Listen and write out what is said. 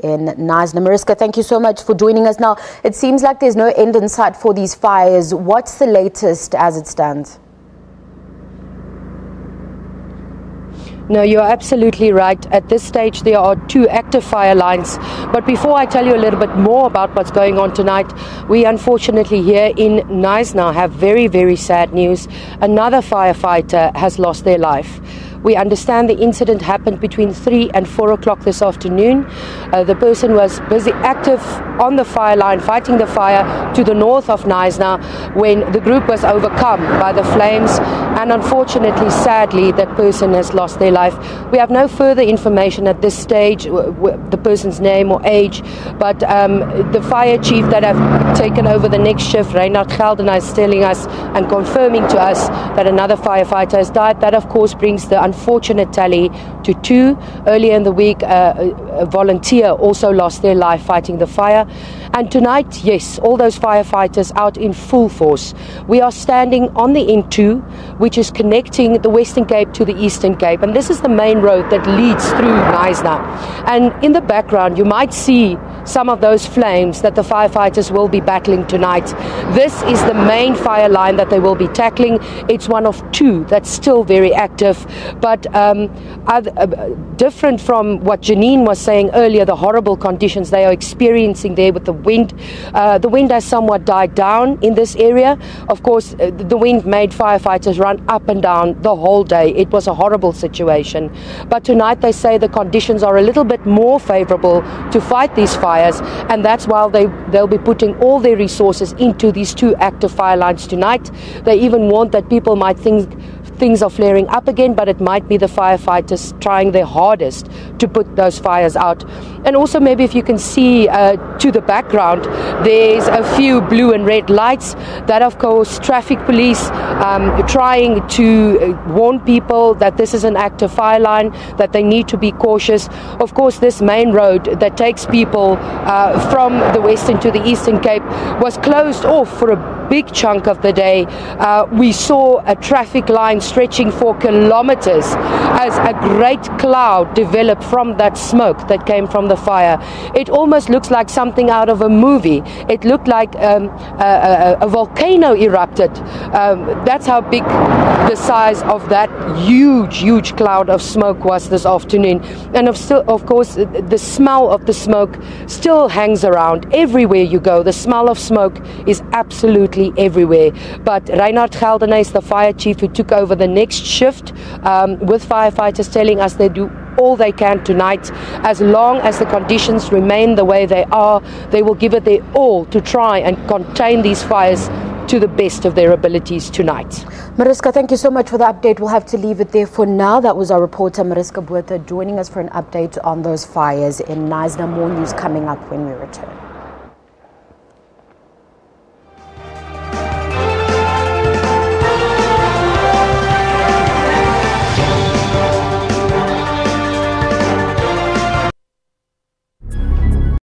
in Knysna. Mariska, thank you so much for joining us. Now, it seems like there's no end in sight for these fires. What's the latest as it stands? No, you're absolutely right. At this stage, there are 2 active fire lines. But before I tell you a little bit more about what's going on tonight, we unfortunately here in Knysna have very, very sad news. Another firefighter has lost their life. We understand the incident happened between 3 and 4 o'clock this afternoon. The person was busy active on the fire line, fighting the fire to the north of Knysna when the group was overcome by the flames. And unfortunately, sadly, that person has lost their life. We have no further information at this stage, the person's name or age, but the fire chief that have taken over the next shift, Reinhard Geldenhuys, is telling us and confirming to us that another firefighter has died. That, of course, brings the unfortunate tally to 2. Earlier in the week, a volunteer also lost their life fighting the fire. And tonight, yes, all those firefighters out in full force. We are standing on the N2, which is connecting the Western Cape to the Eastern Cape. And this is the main road that leads through Knysna. And in the background, you might see some of those flames that the firefighters will be battling tonight. This is the main fire line that they will be tackling. It's one of 2 that's still very active. But different from what Janine was saying earlier, the horrible conditions they are experiencing there with the wind. The wind has somewhat died down in this area. Of course, the wind made firefighters run up and down the whole day. It was a horrible situation. But tonight they say the conditions are a little bit more favorable to fight these fires, and that's why they'll be putting all their resources into these 2 active fire lines tonight. They even warned that people might think things are flaring up again, but it might be the firefighters trying their hardest to put those fires out. And also, maybe if you can see to the background, there's a few blue and red lights. That, of course, traffic police trying to warn people that this is an active fire line, that they need to be cautious. Of course, this main road that takes people from the Western to the Eastern Cape was closed off for a big chunk of the day. We saw a traffic line stretching for kilometers as a great cloud developed from that smoke that came from the fire. It almost looks like something out of a movie. It looked like a volcano erupted. That's how big the size of that huge cloud of smoke was this afternoon. And of course, the smell of the smoke still hangs around everywhere you go. The smell of smoke is absolutely everywhere. But Reinhard Geldenhuys, the fire chief who took over the next shift with firefighters, telling us they do all they can tonight. As long as the conditions remain the way they are, they will give it their all to try and contain these fires to the best of their abilities tonight. Mariska, thank you so much for the update. We'll have to leave it there for now. That was our reporter Mariska Botha joining us for an update on those fires in Knysna. More news coming up when we return.